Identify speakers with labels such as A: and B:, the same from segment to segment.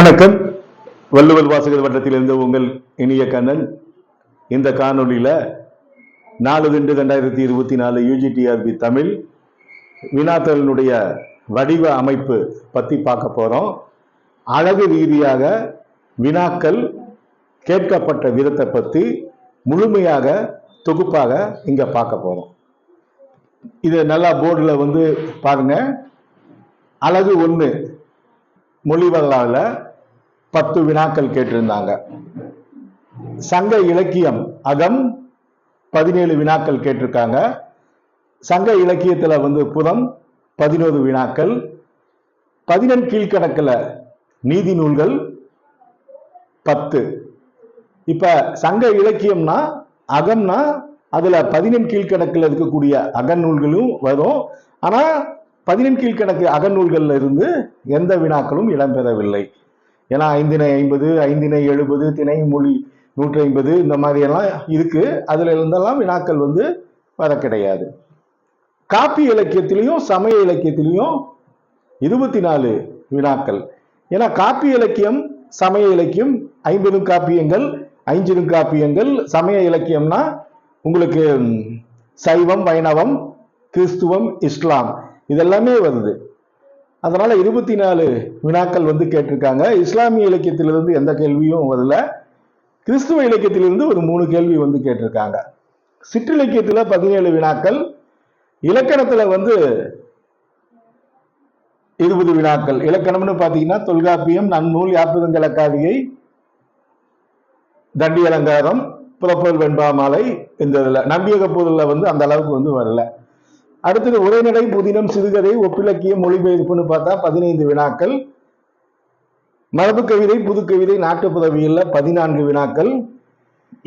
A: வணக்கம். வள்ளுவர் வாசகர் வட்டத்திலிருந்து உங்கள் இனிய கண்ணன். இந்த காணொலியில 4/2/2024 யூஜிடிஆர்பி தமிழ் வினாத்தலினுடைய வடிவ அமைப்பு பத்தி பார்க்க போறோம். அழகு ரீதியாக வினாக்கள் கேட்கப்பட்ட விதத்தை பத்தி முழுமையாக தொகுப்பாக இங்க பார்க்க போறோம். இது நல்லா போர்டில் பாருங்க. அழகு 1 மொழி வரலாறுல 10 வினாக்கள் கேட்டிருந்தாங்க. சங்க இலக்கியம் அகம் 17 வினாக்கள் கேட்டிருக்காங்க. சங்க இலக்கியத்துல புறம் 11 வினாக்கள். 11 கீழ்கணக்குல நீதி நூல்கள் 10. இப்ப சங்க இலக்கியம்னா அகம்னா அதுல 11 கீழ்கணக்குல இருக்கக்கூடிய அகநூல்களும் வரும். ஆனா 11 கீழ்கணக்கு அகநூல்கள்ல இருந்து எந்த வினாக்களும் இடம்பெறவில்லை. ஏன்னா 5×50, 5×70, திணை மொழி 150 இந்த மாதிரி எல்லாம் இருக்கு. அதுல இருந்தெல்லாம் வினாக்கள் வர கிடையாது. காப்பி இலக்கியத்திலையும் சமய இலக்கியத்திலையும் 24 வினாக்கள். ஏன்னா காப்பி இலக்கியம் சமய இலக்கியம் 50 காப்பியங்கள் 5 காப்பியங்கள். சமய இலக்கியம்னா உங்களுக்கு சைவம், வைணவம், கிறிஸ்துவம், இஸ்லாம் இதெல்லாமே வருது. அதனால 24 வினாக்கள் கேட்டிருக்காங்க. இஸ்லாமிய இலக்கியத்திலிருந்து எந்த கேள்வியும் வரல. கிறிஸ்துவ இலக்கியத்திலிருந்து ஒரு 3 கேள்வி கேட்டிருக்காங்க. சிற்றிலக்கியத்துல 17 வினாக்கள். இலக்கணத்துல 20 வினாக்கள். இலக்கணம்னு பாத்தீங்கன்னா தொல்காப்பியம், நன்னூல், யாப்பிருங்கலக்காரிகை, தண்டி அலங்காரம், புறப்பொருள் வெண்பாமாலை. இந்த இதுல நம்பியக பொருள்ல அந்த அளவுக்கு வரல. அடுத்தது உரைநடை, புதினம், சிறுகதை, ஒப்பிலக்கியம், மொழிபெயர்ப்புன்னு பார்த்தா 15 வினாக்கள். மரபு கவிதை, புதுக்கவிதை, நாட்டுப்புறவியல்ல 14 வினாக்கள்.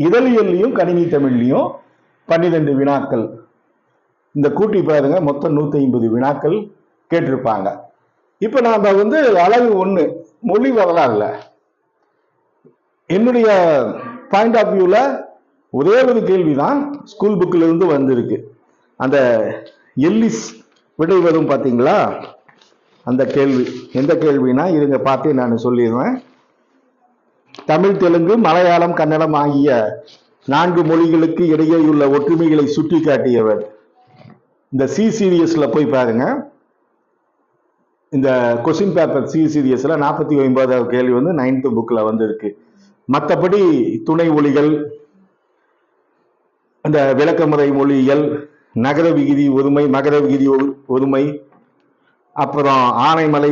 A: இதழியல்லையும் கணினி தமிழ்லையும் 12 வினாக்கள். இந்த கூட்டி பாருங்க, மொத்தம் 150 வினாக்கள் கேட்டிருப்பாங்க. இப்ப நாம அழகு 1 மொழி வரலாறுல என்னுடைய பாயிண்ட் ஆஃப் வியூல ஒரே ஒரு கேள்விதான் ஸ்கூல் புக்ல இருந்து வந்திருக்கு. அந்த எல்லிஸ் விடை வரும் பாத்தீங்களா? அந்த கேள்வி எந்த கேள்வினா இருங்க பார்த்து நான் சொல்லிடுவேன். தமிழ், தெலுங்கு, மலையாளம், கன்னடம் ஆகிய 4 மொழிகளுக்கு இடையேயுள்ள ஒற்றுமைகளை சுட்டி காட்டியவர். இந்த சி சீரியஸ்ல போய் பாருங்க. இந்த கொஸ்டின் பேப்பர் சி சீரியஸ்ல 49வது கேள்வி 9th புக்ல இருக்கு. மற்றபடி துணை ஒலிகள், அந்த விளக்கமுறை மொழியியல், நகர விகுதி ஒருமை, மகர விகுதி ஒருமை, அப்புறம் ஆனைமலை,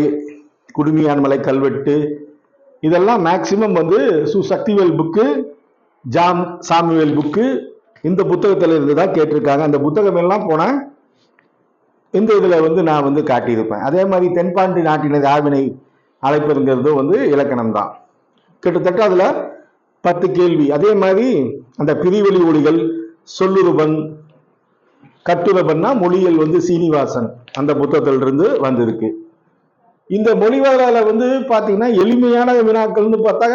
A: குடுமியான்மலை கல்வெட்டு, இதெல்லாம் maximum Sakthivel book, John Samuel book, இந்த புத்தகத்துல இருந்துதான் கேட்டிருக்காங்க. அந்த புத்தகம் எல்லாம் போன இந்த இதுல நான் காட்டியிருப்பேன். அதே மாதிரி தென்பாண்டி நாட்டினது ஆவினை அழைப்பதுங்கிறது இலக்கணம் தான். கிட்டத்தட்ட அதுல 10 கேள்வி. அதே மாதிரி அந்த பிரிவெளி ஒலிகள், சொல்லுருபன், கட்டுரபன்னா மொழியல் சீனிவாசன் அந்த புத்தகத்துல இருந்து வந்திருக்கு. இந்த மொழி வரலாறுல பாத்தீங்கன்னா எளிமையான வினாக்கள்னு பார்த்தா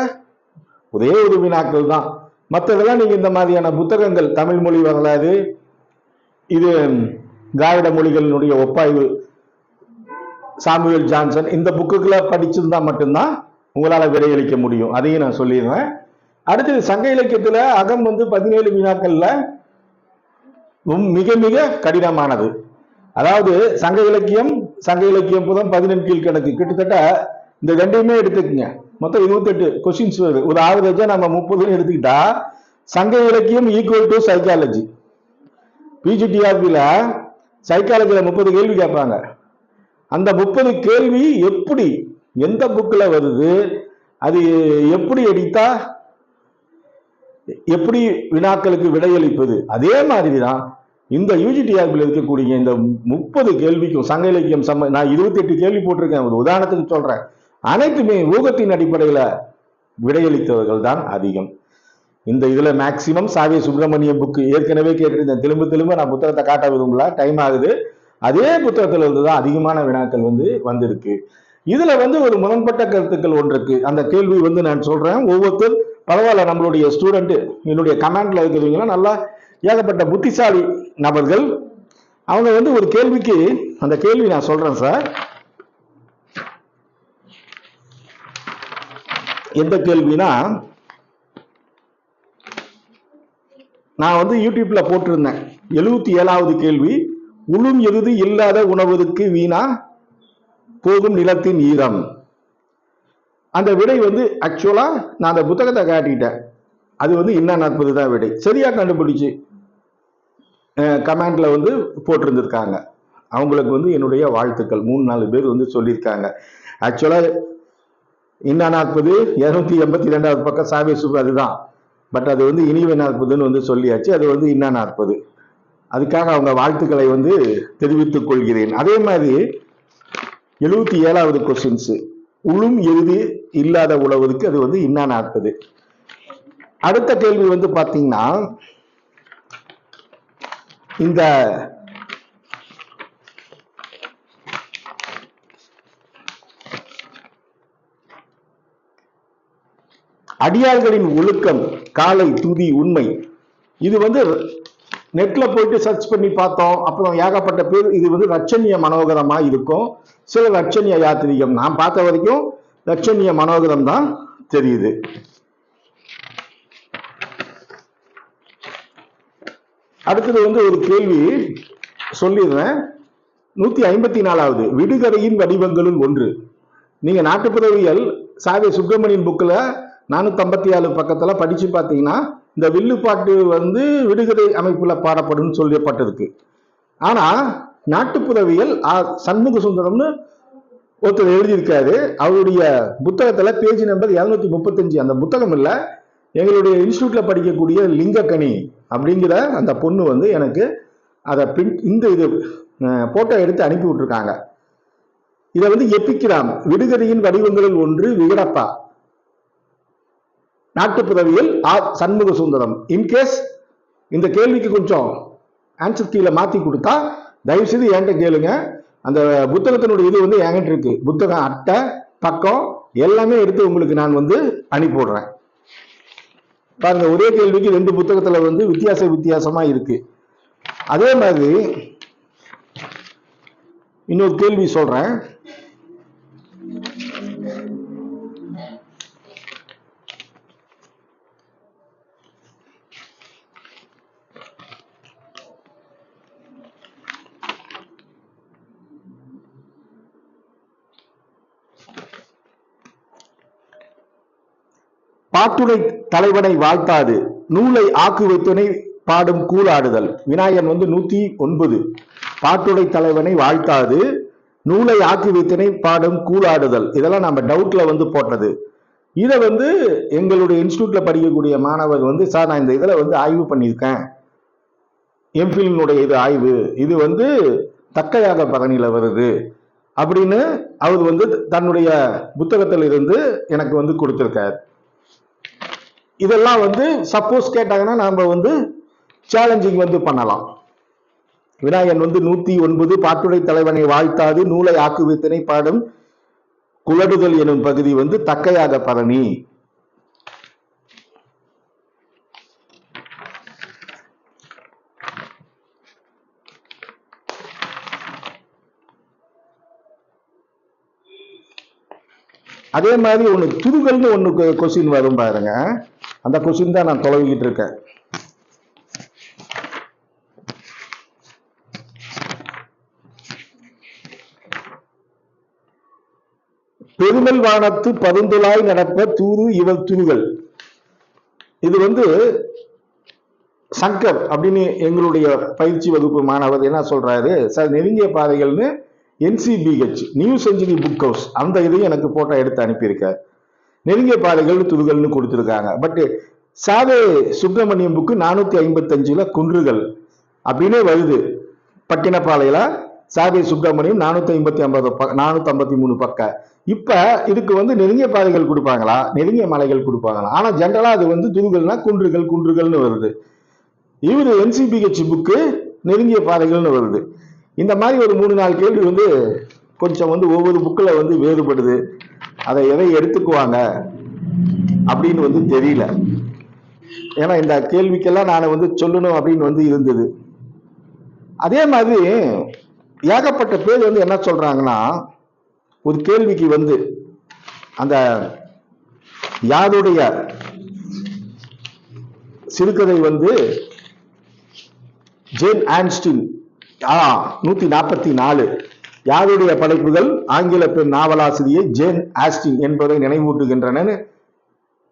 A: ஒரே ஒரு வினாக்கள் தான். மற்றதெல்லாம் நீங்க இந்த மாதிரியான புத்தகங்கள், தமிழ் மொழி வரலாறு, இது திராவிட மொழிகளினுடைய ஒப்பாய்வு, சாமுவேல் ஜான்சன், இந்த புக்குகளை படிச்சிருந்தா மட்டும்தான் உங்களால விடையளிக்க முடியும். அதையும் நான் சொல்லிடுறேன். அடுத்தது சங்க இலக்கியத்துல அகம் 17 வினாக்கள்ல மிக மிக கடினமானது. அதாவது சங்க இலக்கியம் புறம் 14 கீழ்கணக்கு. கிட்டத்தட்ட இந்த ரெண்டையுமே எடுத்துக்கங்க, மொத்தம் 28 கொஸ்டின்ஸ் வருது. ஒரு ஆவரேஜா நம்ம 30 எடுத்துக்கிட்டா சங்க இலக்கியம் ஈக்குவல் டு சைக்காலஜி. பிஜிடிஆர்பில சைக்காலஜில 30 கேள்வி கேட்பாங்க. அந்த 30 கேள்வி எப்படி எந்த புக்ல வருது, அது எப்படி எடுத்தா எப்படி வினாக்களுக்கு விடையளிப்பது, அதே மாதிரிதான் இந்த யூஜிடிஆர்பில் இருக்கக்கூடிய இந்த 30 கேள்விக்கும் சங்க இலக்கியம் நான் 28 கேள்வி போட்டிருக்கேன். ஒரு உதாரணத்துக்கு சொல்றேன். அனைத்துமே ஊகத்தின் அடிப்படையில விடையளித்தவர்கள் தான் அதிகம். இந்த இதுல மேக்சிமம் சாவி சுப்பிரமணியம் புக்கு ஏற்கனவே கேட்டிருந்தேன். திரும்ப நான் புத்தகத்தை காட்ட விரும்பல, டைம் ஆகுது. அதே புத்தகத்துல இருந்துதான் அதிகமான வினாக்கள் வந்திருக்கு. இதுல ஒரு முரண்பட்ட கருத்துக்கள் ஒன்று இருக்கு. அந்த கேள்வி நான் சொல்றேன். ஒவ்வொருத்தர் பரவாயில்ல, நம்மளுடைய ஸ்டூடெண்ட் என்னுடைய கமெண்ட்ல இருக்கிறவங்க நல்லா ஏகப்பட்ட புத்திசாலி நபர்கள். அவங்க ஒரு கேள்விக்கு அந்த கேள்வி நான் சொல்றேன் சார். எந்த கேள்வினா, நான் வந்து யூடியூப்ல போட்டிருந்தேன். 77வது கேள்வி, உளும் எருது இல்லாத உணவுக்கு வீணா போகும் நிலத்தின் ஈரம். அந்த விடை வந்து ஆக்சுவலா நான் அந்த புத்தகத்தை காட்டிட்டேன். அது வந்து இன்ன 40 தான் விடை. சரியா கண்டுபிடிச்சு கமெண்ட்ல வந்து போட்டிருந்திருக்காங்க. அவங்களுக்கு வந்து என்னுடைய வாழ்த்துக்கள். 3-4 பேர் வந்து சொல்லியிருக்காங்க. ஆக்சுவலா இன்ன 40 282வது பக்கம் சாவே சுப்பு அதுதான். பட் அது வந்து இனிவை 40ன்னு வந்து சொல்லியாச்சு. அது வந்து இன்ன 40. அதுக்காக அவங்க வாழ்த்துக்களை வந்து தெரிவித்துக் கொள்கிறேன். அதே மாதிரி 77வது கொஸ்டின்ஸ், உளும் எருது இல்லாத உழவுக்கு அது வந்து இன்ன 40. அடுத்த கேள்வி வந்து பாத்தீங்கன்னா, இந்த அடியார்களின் ஒழுக்கம் காலை துதி உண்மை, இது வந்து நெட்ல போயிட்டு சர்ச் பண்ணி பார்த்தோம். அப்புறம் ஏகப்பட்ட பேர் இது வந்து ரட்சணிய மனோகரமா இருக்கும், சில ரட்சணிய யாத்திரிகம். நான் பார்த்த வரைக்கும் ரட்சணிய மனோகரம் தான் தெரியுது. அடுத்தது வந்து ஒரு கேள்வி சொல்லிடுறேன். 154வது, விடுகதையின் வடிவங்களுள் ஒன்று. நீங்க நாட்டுப்புறவியல் சாவே சுப்பிரமணியன் புக்கில் 457 பக்கத்துல படிச்சு பார்த்தீங்கன்னா, இந்த வில்லுப்பாட்டு வந்து விடுகதை அமைப்புல பாடப்படும் சொல்லப்பட்டிருக்கு. ஆனா நாட்டுப்புறவியல் சண்முக சுந்தரம்னு ஒருத்தர் எழுதியிருக்காரு. அவருடைய புத்தகத்துல பேஜ் நம்பர் 235. அந்த புத்தகம் இல்ல, எங்களுடைய இன்ஸ்டியூட்ல படிக்கக்கூடிய லிங்கக்கனி அப்படிங்கிற அந்த பொண்ணு வந்து எனக்கு அதை இந்த இது போட்டோ எடுத்து அனுப்பி விட்டுருக்காங்க. இதை வந்து எப்பிக்கிறாம் விடுகதையின் வடிவங்களில் ஒன்று விகடப்பா நாட்டுப்புறவியல் சண்முக சுந்தரம். இன்கேஸ் இந்த கேள்விக்கு கொஞ்சம் ஆன்சர் கீழே மாத்தி கொடுத்தா தயவு செய்து என்கிட்ட கேளுங்க. அந்த புத்தகத்தினுடைய இது வந்து என்கிட்ட இருக்கு. புத்தகம் அட்டை பக்கம் எல்லாமே எடுத்து உங்களுக்கு நான் வந்து அனுப்பி விடுறேன். பாருங்க, ஒரே கேள்விக்கு 2 புத்தகத்துல வந்து வித்தியாசமா இருக்கு. அதே மாதிரி இன்னொரு கேள்வி சொல்றேன். பாட்டுடை தலைவனை வாழ்த்தாது நூலை ஆக்கு வைத்தனை பாடும் கூலாடுதல். விநாயகன் வந்து 109. பாட்டுடை தலைவனை வாழ்த்தாது நூலை ஆக்கி வைத்தனை பாடும் கூலாடுதல். இதெல்லாம் நம்ம டவுட்ல வந்து போட்டது. இதை வந்து எங்களுடைய இன்ஸ்டியூட்ல படிக்கக்கூடிய மாணவர் வந்து, சார் நான் இந்த இதில் வந்து ஆய்வு பண்ணியிருக்கேன், எம்பிலினுடைய இது ஆய்வு, இது வந்து தக்கையாக பதனியில வருது அப்படின்னு அவர் வந்து தன்னுடைய புத்தகத்தில் இருந்து எனக்கு வந்து கொடுத்திருக்கார். இதெல்லாம் வந்து சப்போஸ் கேட்டாங்கன்னா நாம வந்து சேலஞ்சிங் வந்து பண்ணலாம். விநாயகன் வந்து 109 பாட்டுடை தலைவனை வாழ்த்தாது நூலை ஆக்குவித்தனை பாடும் குலடுதல் எனும் பகுதி வந்து தக்கையாக பரணி. அதே மாதிரி ஒண்ணு துருகல்னு ஒண்ணு கொஸ்டின் வரும் பாருங்க. அந்த கொஸ்டின் தான் நான் தொலைவிக்கிட்டு இருக்கேன். பெருமல் வானத்து பருந்துளாய் நடப்ப தூரு இவள் துருகள். இது வந்து சங்கர் அப்படின்னு எங்களுடைய பயிற்சி வகுப்பு மாணவர் என்ன சொல்றாரு, சார் நெருங்கிய பாதைகள்னு NCBH new century book house அந்த இதையும் எனக்கு போட்டோ எடுத்து அனுப்பியிருக்காரு. நெருங்கிய பாதைகள் துருகல்னு கொடுத்துருக்காங்க. பட் சாவே சுப்பிரமணியம் புக்கு 455ல குன்றுகள் அப்படின்னே வருது. பட்டினப்பாளையில சாவே சுப்பிரமணியம் 453 பக்கம். இப்ப இதுக்கு வந்து நெருங்கிய பாதைகள் கொடுப்பாங்களா, நெருங்கிய மலைகள் கொடுப்பாங்களா? ஆனா ஜென்ரலா அது வந்து துருகல்னா குன்றுகள்னு வருது. இவரு NCBH புக்கு நெருங்கிய பாதைகள்னு வருது. இந்த மாதிரி ஒரு 3-4 கேள்வி வந்து கொஞ்சம் வந்து ஒவ்வொரு புக்கில் வந்து வேறுபடுது. அதை எதை எடுத்துக்குவாங்க அப்படின்னு வந்து தெரியல. ஏன்னா இந்த கேள்விக்கெல்லாம் நான் வந்து சொல்லணும் அப்படின்னு வந்து இருந்தது. அதே மாதிரி ஏகப்பட்ட பேர் வந்து என்ன சொல்றாங்கன்னா, ஒரு கேள்விக்கு வந்து அந்த யாருடைய சிறுகதை வந்து ஜேன் ஆஸ்டின் 144. யாருடைய படைப்புகள்? ஆங்கில பெண் நாவலாசிரியை ஜேன் ஆஸ்டின் என்பதை நினைவூட்டுகின்றன.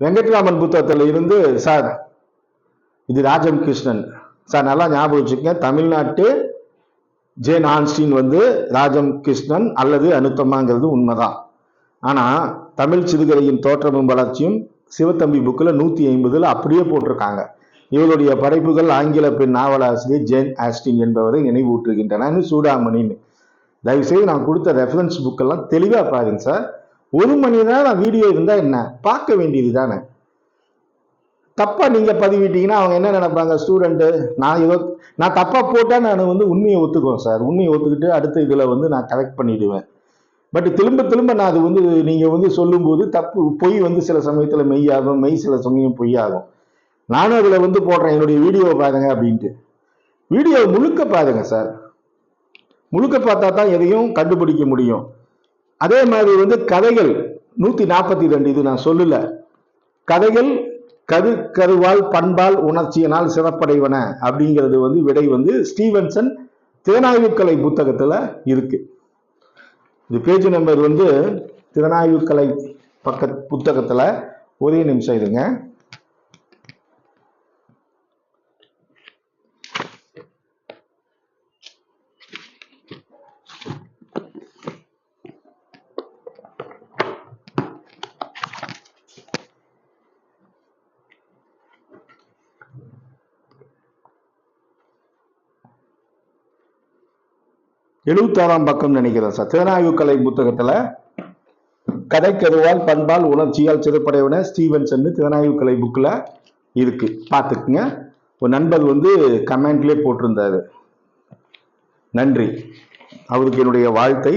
A: வெங்கட்ராமன் புத்தகத்தில் இருந்து சார் இது ராஜம் கிருஷ்ணன் சார், நல்லா ஞாபகம் வச்சுக்கங்க. தமிழ்நாட்டு ஜேன் ஆஸ்டின் வந்து ராஜம் கிருஷ்ணன் அல்லது அனுத்தமாங்கிறது உண்மைதான். ஆனா தமிழ் சிறுகதையின் தோற்றமும் வளர்ச்சியும் சிவத்தம்பி புக்கில் 150 அப்படியே போட்டிருக்காங்க. இவருடைய படைப்புகள் ஆங்கில பெண் நாவலாசிரியர் ஜேன் ஆஸ்டின் என்பவரை நினைவூட்டுகின்றன. சூடாமணின்னு தயவுசெய்து நான் கொடுத்த ரெஃபரன்ஸ் புக்கெல்லாம் தெளிவாக பாருங்க சார். 1 மணி நேரம் வீடியோ இருந்தால் என்ன, பார்க்க வேண்டியது தானே. தப்பா நீங்க பதிவிட்டீங்கன்னா அவங்க என்ன நினைப்பாங்க? ஸ்டூடெண்ட் நான் தப்பா போட்டா நான் வந்து உண்மையை ஒத்துக்குவேன் சார். உண்மையை ஒத்துக்கிட்டு அடுத்த இதுல வந்து நான் கரெக்ட் பண்ணிடுவேன். பட் திரும்ப திரும்ப நான் அது வந்து நீங்க வந்து சொல்லும்போது தப்பு பொய் வந்து சில சமயத்துல மெய்யாகும், மெய் சில சமயம் பொய்யாகும். நானும் அதுல வந்து போடுறேன் என்னுடைய வீடியோவை பாருங்க அப்படின்ட்டு. வீடியோ முழுக்க பாருங்க சார். முழுக்க பார்த்தா தான் எதையும் கண்டுபிடிக்க முடியும். அதே மாதிரி வந்து கதைகள் 142 இது நான் சொல்லல. கதைகள் கருவால் பண்பால் உணர்ச்சியினால் சிறப்படைவன அப்படிங்கிறது வந்து விடை வந்து ஸ்டீவன்சன் திறனாய்வுக்கலை புத்தகத்துல இருக்கு. இது பேஜ் நம்பர் வந்து திறனாய்வுக்கலை புத்தகத்துல. ஒரே நிமிஷம் இருங்க. எழுபத்தாறாம் பக்கம் நினைக்கிறேன் சார். திறனாய்வுக்கலை புத்தகத்துல கதைக்கருவால் பண்பால் உணர்ச்சியால் சிறப்படைவன ஸ்டீவன்சன் திறனாய்வுக்கலை புக்ல இருக்கு, பார்த்துக்குங்க. ஒரு நண்பர் வந்து கமெண்ட்லேயே போட்டிருந்தாரு. நன்றி, அவருக்கு என்னுடைய வாழ்த்தை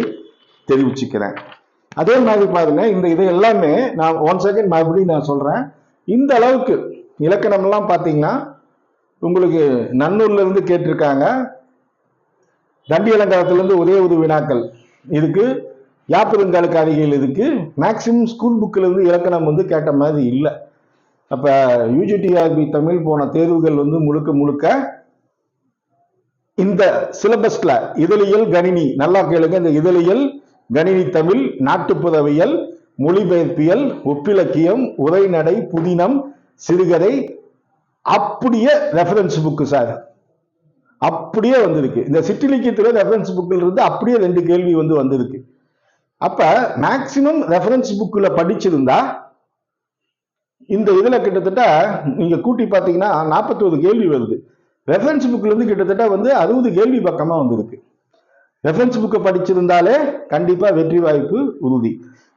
A: தெரிவிச்சுக்கிறேன். அதே மாதிரி பாருங்க, இந்த இதை எல்லாமே நான் 1 செகண்ட் மறுபடியும் நான் சொல்றேன். இந்த அளவுக்கு இலக்கணம்லாம் பார்த்தீங்கன்னா உங்களுக்கு நன்னூர்ல இருந்து கேட்டிருக்காங்க. தண்டி அலங்காரத்திலிருந்து ஒரே ஒரு வினாக்கள் இதுக்கு, யாப்பெருங்காலுக்கு அருகில் இதுக்கு. மேக்சிமம் ஸ்கூல் புக்கில் இருந்து இலக்கணம் வந்து கேட்ட மாதிரி இல்லை. அப்ப யூஜிடிஆர்பி தமிழ் போன தேர்வுகள் வந்து முழுக்க முழுக்க இந்த சிலபஸ்ல இதழியல் கணினி, நல்லா கேளுங்க, இந்த இதழியல் கணினி தமிழ், நாட்டுப்புறவியல், மொழிபெயர்ப்பியல், ஒப்பிலக்கியம், உரைநடை, புதினம், சிறுகதை அப்படியே ரெஃபரன்ஸ் புக்கு சார், அப்படியே வந்திருக்கு. இந்த சிற்றிலக்கியத்துல ரெஃபரன்ஸ் புக்கில் இருந்து அப்படியே 2 கேள்வி வந்து வந்திருக்கு. அப்ப மேக்சிமம் ரெஃபரன்ஸ் புக்ல படிச்சிருந்தா இந்த இதுல கிட்டத்தட்ட நீங்க கூட்டி பாத்தீங்கன்னா 41 கேள்வி வருது. ரெஃபரன்ஸ் புக்ல இருந்து கிட்டத்தட்ட வந்து 60 கேள்வி பக்கமா வந்திருக்கு. ரெஃபரன்ஸ் புக்கை படிச்சிருந்தாலே கண்டிப்பா வெற்றி வாய்ப்பு உறுதி.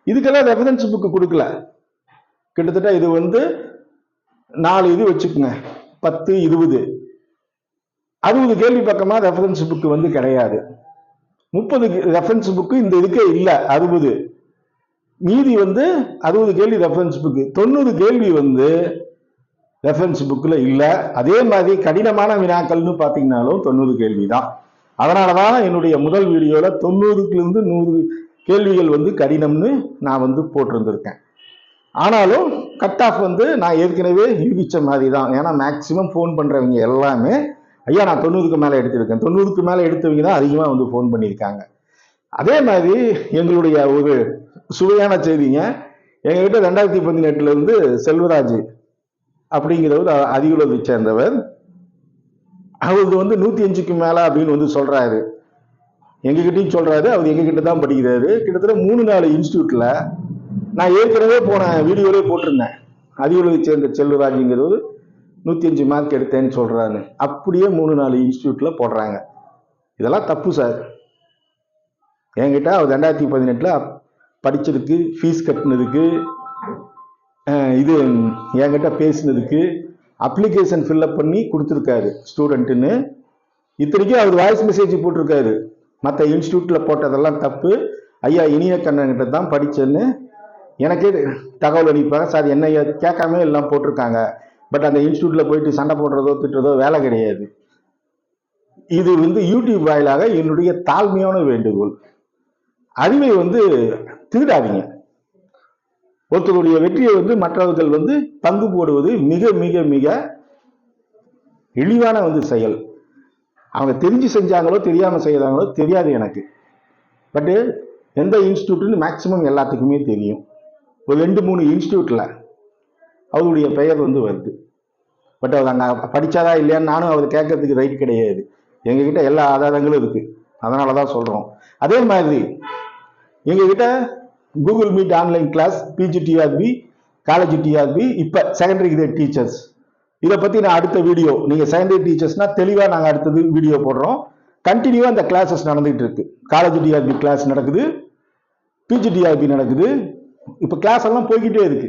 A: இதுக்கெல்லாம் ரெஃபரன்ஸ் புக்கு கொடுக்கல. கிட்டத்தட்ட இது வந்து 4 இது வச்சுக்கோங்க, 10, 20, 60 கேள்வி பக்கமா ரெஃபரன்ஸ் புக்கு வந்து கிடையாது. 30 ரெஃபரன்ஸ் புக்கு இந்த இதுக்கே இல்லை. 60 மீதி வந்து 60 கேள்வி ரெஃபரன்ஸ் புக்கு, 90 கேள்வி வந்து ரெஃபரன்ஸ் புக்கில் இல்லை. அதே மாதிரி கடினமான வினாக்கள்னு பார்த்தீங்கன்னாலும் 90 கேள்வி தான். அதனாலதான் என்னுடைய முதல் வீடியோல 90லிருந்து 100 கேள்விகள் வந்து கடினம்னு நான் வந்து போட்டிருந்திருக்கேன். ஆனாலும் கட் ஆஃப் வந்து நான் ஏற்கனவே யூகிச்ச மாதிரி தான். ஏன்னா மேக்சிமம் ஃபோன் பண்றவங்க எல்லாமே ஐயா நான் 90க்கு மேலே எடுத்திருக்கேன், 90க்கு மேலே எடுத்தவங்க தான் அதிகமாக வந்து ஃபோன் பண்ணியிருக்காங்க. அதே மாதிரி எங்களுடைய ஒரு சுவையான செய்திங்க, எங்ககிட்ட 2018 இருந்து செல்வராஜ் அப்படிங்கிறவர் அதிகுலத்தை சேர்ந்தவர், அவருக்கு வந்து 105க்கு மேல அப்படின்னு வந்து சொல்றாரு. எங்ககிட்டையும் சொல்றாரு, அவர் எங்ககிட்ட தான் படிக்கிறாரு. கிட்டத்தட்ட 3-4 இன்ஸ்டியூட்ல நான் ஏற்கனவே போன வீடியோலே போட்டிருந்தேன். அதிகுலத்தை சேர்ந்த செல்வராஜ்ங்கிறவர் 105 மார்க் எடுத்தேன்னு சொல்றாரு. அப்படியே 3-4 இன்ஸ்டியூட்ல போடுறாங்க. இதெல்லாம் தப்பு சார். என்கிட்ட அவர் 2018 படிச்சதுக்கு, ஃபீஸ் கட்டினதுக்கு, இது என்கிட்ட பேசினதுக்கு, அப்ளிகேஷன் ஃபில்அப் பண்ணி கொடுத்துருக்காரு ஸ்டூடெண்ட்டுன்னு. இத்தனைக்கும் அவர் வாய்ஸ் மெசேஜ் போட்டிருக்காரு. மற்ற இன்ஸ்டியூட்ல போட்டதெல்லாம் தப்பு, ஐயா இனிய கண்ணன்கிட்ட தான் படிச்சேன்னு எனக்கே தகவல் அனுப்பாங்க. சார் என்ன கேட்காம எல்லாம் போட்டிருக்காங்க. பட் அந்த இன்ஸ்டியூட்ல போயிட்டு சண்டை போடுறதோ திட்டுறதோ வேலை கிடையாது. இது வந்து யூடியூப் வாயிலாக என்னுடைய தாழ்மையான வேண்டுகோள். அறிவை வந்து திருடாதீங்க. ஒருத்தருடைய வெற்றியை வந்து மற்றவர்கள் வந்து பங்கு போடுவது மிக மிக மிக இழிவான வந்து செயல். அவங்க தெரிஞ்சு செஞ்சாங்களோ தெரியாம செய்யறாங்களோ தெரியாது எனக்கு. பட்டு எந்த இன்ஸ்டியூட்னு மேக்சிமம் எல்லாத்துக்குமே தெரியும். ஒரு 2-3 இன்ஸ்டியூட்ல அவருடைய பெயர் வந்து வருது. பட் அவர் அங்கே படித்தாரா இல்லையான்னு நானும் அவர் கேட்கறதுக்கு ரைட் கிடையாது. எங்ககிட்ட எல்லா ஆதாரங்களும் இருக்கு. அதனால தான் சொல்றோம். அதே மாதிரி எங்ககிட்ட Google Meet online class, PGTRB, college TRB, இப்போ செகண்டரி கிரேட் டீச்சர்ஸ், இதை பற்றி நான் அடுத்த வீடியோ, நீங்கள் செகண்டரி டீச்சர்ஸ்னா தெளிவாக நாங்கள் அடுத்தது வீடியோ போடுறோம். கண்டினியூவாக அந்த கிளாஸஸ் நடந்துகிட்டு இருக்கு. காலேஜ் டிஆர்பி கிளாஸ் நடக்குது, பிஜிடிஆர்பி நடக்குது. இப்போ கிளாஸ் எல்லாம் போய்கிட்டே இருக்கு.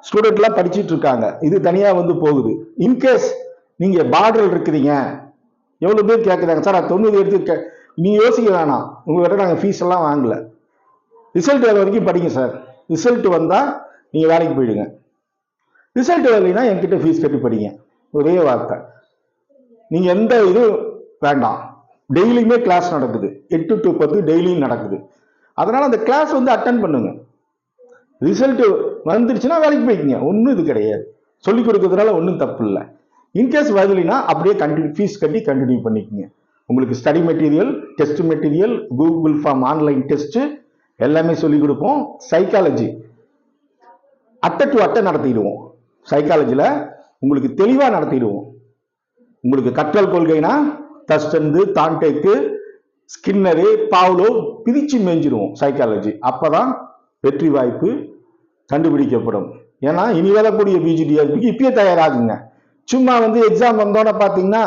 A: ஸ்டூடெண்ட்லாம் படிச்சுட்டு இருக்காங்க. இது தனியாக வந்து போகுது. இன்கேஸ் நீங்கள் பார்டர் இருக்கிறீங்க, எவ்வளோ பேர் கேட்குறாங்க சார் 90 எடுத்து நீங்கள் யோசிக்க வேணாம். உங்கள்கிட்ட நாங்கள் ஃபீஸ் எல்லாம் வாங்கல. ரிசல்ட் வர வரைக்கும் படிங்க சார். ரிசல்ட் வந்தால் நீங்கள் வேலைக்கு போயிடுங்க. ரிசல்ட் வரலைன்னா என்கிட்ட ஃபீஸ் கட்டி படிங்க. ஒரே வார்த்தை. நீங்கள் எந்த இதுவும் வேண்டாம். டெய்லியுமே கிளாஸ் நடக்குது. 8 to 10 டெய்லியும் நடக்குது. அதனால அந்த கிளாஸ் வந்து அட்டன் பண்ணுங்க. ரிசல்ட் வந்துருச்சுன்னா வேலைக்கு போய்க்குங்க. ஒன்றும் இது கிடையாது. சொல்லிக் கொடுக்கறதுனால ஒன்றும் தப்பு இல்லை. இன்கேஸ் வரலைன்னா அப்படியே ஃபீஸ் கட்டி கண்டினியூ பண்ணிக்கோங்க. உங்களுக்கு study material, test material, Google form online test எல்லாமே சொல்லிக் கொடுப்போம். சைக்காலஜி அட்டை டு அட்டை நடத்திடுவோம். சைக்காலஜியில் உங்களுக்கு தெளிவாக நடத்திடுவோம். உங்களுக்கு கற்றல் கொள்கைனா தஸ்டந்து, தான்டேக்கு, ஸ்கின்னரு, பாவ்லோ பிரிச்சு மேய்ஞ்சிருவோம் சைக்காலஜி. அப்பதான் வெற்றி வாய்ப்பு கண்டுபிடிக்கப்படும். ஏன்னா இனி வரக்கூடிய பிஜிடிஆர்பிக்கு இப்பயே தயாராகுங்க. சும்மா வந்து எக்ஸாம் வந்தோட பார்த்தீங்கன்னா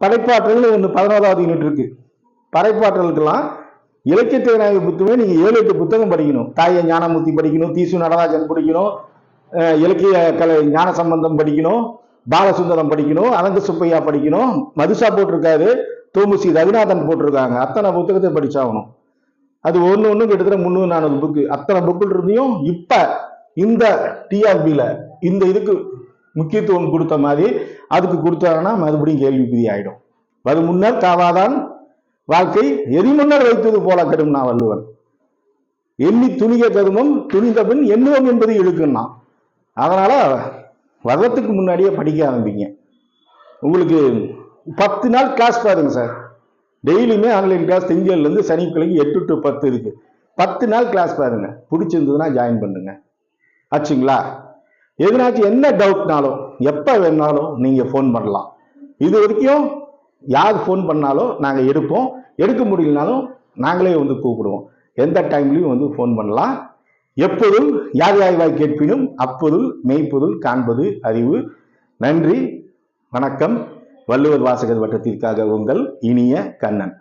A: படைப்பாற்றல் ஒன்று 11வது யூனிட் இருக்கு. படைப்பாற்றலுக்கெல்லாம் இலக்கிய திறனாய்வு புத்தகமே நீங்க 7-8 புத்தகம் படிக்கணும். தாய ஞானமூர்த்தி படிக்கணும், தீசு நடராஜன் படிக்கணும், இலக்கிய கலை ஞான சம்பந்தம் படிக்கணும், பாலசுந்தரம் படிக்கணும், அனந்த சுப்பையா படிக்கணும், மதுசா போட்டிருக்காரு, தோமுசி ரகுநாதன் போட்டிருக்காங்க. அத்தனை புத்தகத்தை படிச்சாகணும். அது ஒன்று கிட்டத்தட்ட 300-400 புக்கு. அத்தனை புக்கில் இருந்தையும் இப்ப இந்த டிஆர்பியில இந்த இதுக்கு முக்கியத்துவம் கொடுத்த மாதிரி அதுக்கு கொடுத்தாங்கன்னா மறுபடியும் கேள்விக்குறி ஆயிடும். வரும் முன்னர் காவாதான் வாழ்க்கை, எரி முன்னர் வைத்தது போல கடும் நான் வள்ளுவன். எண்ணி துணிக கருமம், துணிந்த பின் எண்ணுவோம் என்பது இழுக்குன்னா. அதனால வர்றதுக்கு முன்னாடியே படிக்க ஆரம்பிங்க. உங்களுக்கு 10 நாள் கிளாஸ் பாருங்க சார். டெய்லியுமே ஆன்லைன் கிளாஸ் திங்கள்லேருந்து சனிக்கிழமை 8 to 10 இருக்கு. 10 நாள் கிளாஸ் பாருங்க. பிடிச்சிருந்ததுன்னா ஜாயின் பண்ணுங்க. ஆச்சுங்களா? எதுனாச்சும் என்ன டவுட்னாலும் எப்போ வேணாலும் நீங்கள் ஃபோன் பண்ணலாம். இது வரைக்கும் யார் ஃபோன் பண்ணாலும் நாங்கள் எடுப்போம். எடுக்க முடியலனாலும் நாங்களே வந்து கூப்பிடுவோம். எந்த டைம்லையும் வந்து ஃபோன் பண்ணலாம். எப்பொருள் யார் யாய்வாய் கேட்பினும் அப்பொருள் மெய்ப்பொருள் காண்பது அறிவு. நன்றி, வணக்கம். வள்ளுவர் வாசகர் வட்டத்திற்காக உங்கள் இனிய கண்ணன்.